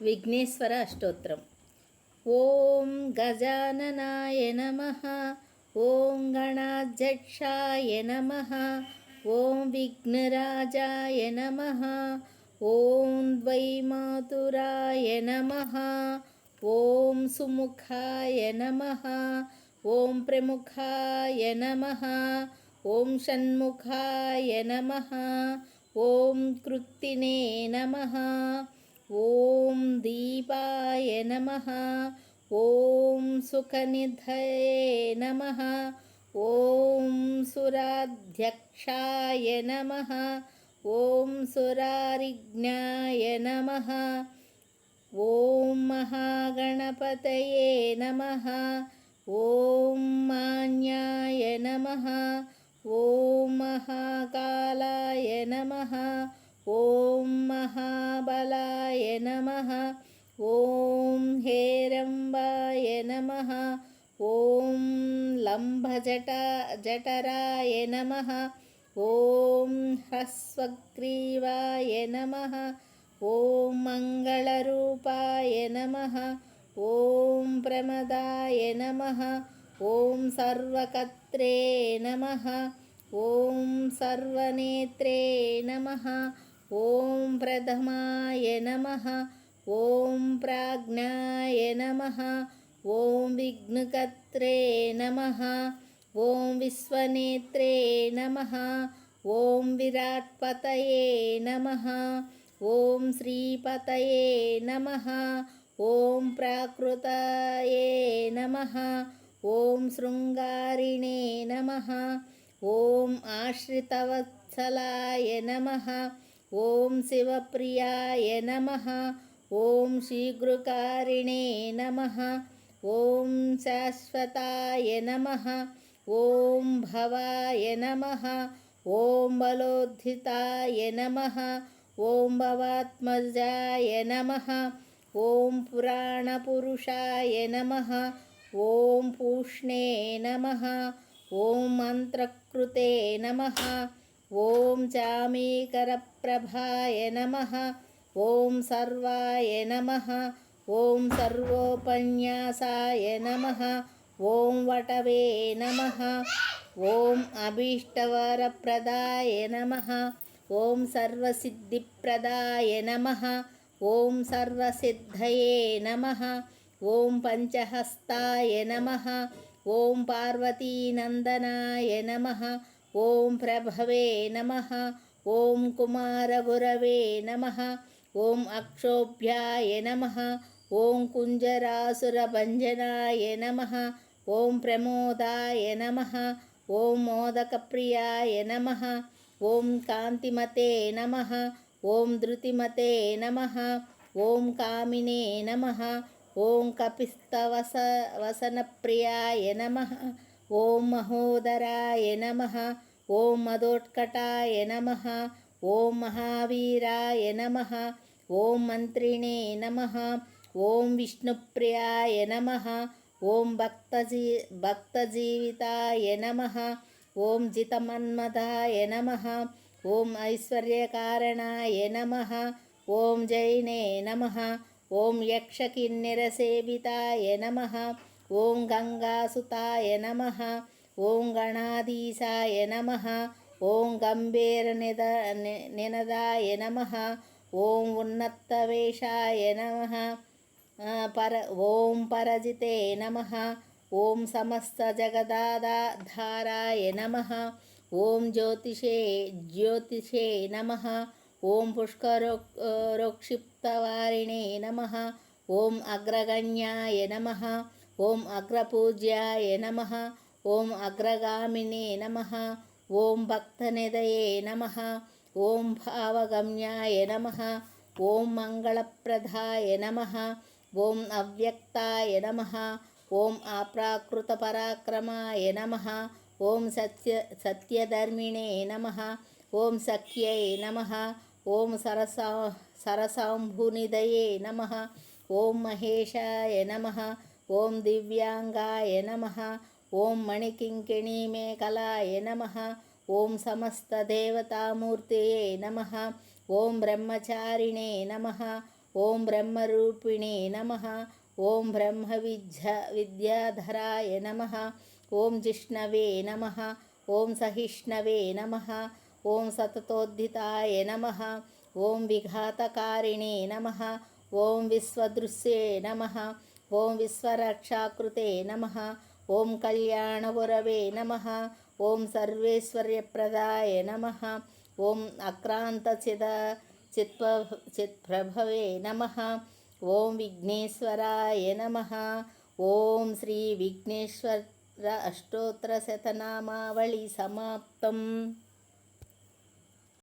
విఘ్నేశ్వర అష్టోత్తరం. ఓం గజాననాయ నమః. ఓం గణాధ్యక్షాయ నమః. ఓం విఘ్నరాజాయ నమః. ఓం ద్వైమాతురాయ నమః. ఓం సుముఖాయ నమః. ఓం ప్రముఖాయ నమః. ఓం షణ్ముఖాయ నమః. ఓం కృత్తినే నమః. ఓం దీపాయ నమః. ఓం సుఖనిధయే నమః. ఓం సురాధ్యక్షాయ నమః. ఓం సురారిజ్ఞాయ నమః. ఓం మహాగణపతయే నమః. ఓం మాన్యాయ నమః. ఓం మహాకాలాయ నమః. ఓం మహాబలాయ నమః. ఓం హేరంబాయ నమః. ఓం లంబజటరాయ నమః. ఓం హ్రస్వగ్రీవాయ నమః. ఓం మంగళరూపాయ నమః. ఓం ప్రమదాయ నమః. ఓం సర్వకర్త్రే నమః. ఓం సర్వనేత్రే నమః. ఓం ప్రథమాయ నమః. ఓం ప్రాజ్ఞాయ నమః. ఓం విఘ్నకర్త్రే నమః. ఓం విశ్వనేత్రే నమః. ఓం విరాట్పతయే నమః. ఓం శ్రీపతయే నమః. ఓం ప్రాకృతయే నమః. ఓం శృంగారిణే నమః. ఓం ఆశ్రితవత్సలాయ నమః. ఓం శివప్రియాయ నమః. ఓం శీఘ్రకారిణే నమః. ఓం శాశ్వతాయ నమః. ఓం భవాయ నమః. ఓం బలోద్ధితాయ నమః. ఓం భవాత్మజాయ నమః. ఓం పురాణపురుషాయ నమః. ఓం పూష్ణే నమః. ఓం మంత్రకృతే నమః. ఓం చామీకరప్రభాయ నమః. ఓం సర్వాయ నమః. ఓం సర్వోపన్యాసాయ నమః. ఓం వటవే నమః. ఓం అభీష్టవరప్రదాయ నమః. ఓం సర్వసిద్ధిప్రదాయ నమః. ఓం సర్వసిద్ధయే నమః. ఓం పంచహస్తాయ నమః. ఓం పార్వతీనందనాయ నమః. ఓం ప్రభవే నమః. ఓం కుమారగురవే నమః. ఓం అక్షోభ్యాయ నమః. ఓం కుంజరాసురభంజనాయ నమః. ఓం ప్రమోదాయ నమః. ఓం మోదకప్రియాయ నమః. ఓం కాంతిమతే నమః. ఓం ధృతిమతే నమః. ఓం కామినే నమః. ఓం కపిస్తవసనప్రియాయ నమః. ఓం మహోదరాయ నమః. ఓం మదోత్కటాయ నమః. ఓం మహావీరాయ నమః. ఓం మంత్రిణే నమః. ఓం విష్ణుప్రియాయ నమః. ఓం భక్తజీవితాయ నమః. ఓం జితమన్మదాయ నమః. ఓం ఐశ్వర్యకారణాయ నమః. ఓం జైనే నమః. ఓం యక్షకిన్నెరసేవితాయ నమః. ఓం గంగాసుతాయ నమః. ఓం గణాధీశాయ నమః. ఓం గంభీరనినదాయ నమః. ఓం ఉన్నత్తవేషాయ నమః. ఓం పరజితే నమః. ఓం సమస్తజగదాధారాయ నమః. ఓం జ్యోతిషే నమః. ఓం పుష్కరోక్షిప్తవారిణే నమః. ఓం అగ్రగణ్యాయ నమః. ఓం అగ్రపూజ్యాయ నమః. ఓం అగ్రగామినే నమః. ఓం భక్తనిధయే నమః. ఓం భావగమ్యాయ నమః. ఓం మంగళప్రదాయ నమః. ఓం అవ్యక్తాయ నమః. ఓం అప్రాకృతపరాక్రమాయ నమః. ఓం సత్యధర్మిణే నమః. ఓం సఖ్యై నమః. ఓం సరసాంభునిధయే నమః. ఓం మహేశాయ నమః. ఓం దివ్యాంగాయ నమః. ఓం మణికింకిణీమేకలాయ నమః. ఓం సమస్తదేవతామూర్తయే నమః. ఓం బ్రహ్మచారిణే నమః. ఓం బ్రహ్మరూపిణే నమః. ఓం విద్యాధరాయ నమః. ఓం జిష్ణవే నమః. ఓం సహిష్ణవే నమః. ఓం సతతోద్ధితాయ నమః. ఓం విఘాతకారిణే నమః. ఓం విశ్వదృశ్యే నమః. ఓం విశ్వరక్షాకృతే నమః. ఓం కళ్యాణగురవే నమః. ఓం సర్వేశ్వర్యప్రదాయ నమః. ఓం చిత్ప్రభవే నమః. ఓం విఘ్నేశ్వరాయ నమః. ఓం శ్రీ విఘ్నేశ్వర అష్టోత్తర శతనామావళి సమాప్తం.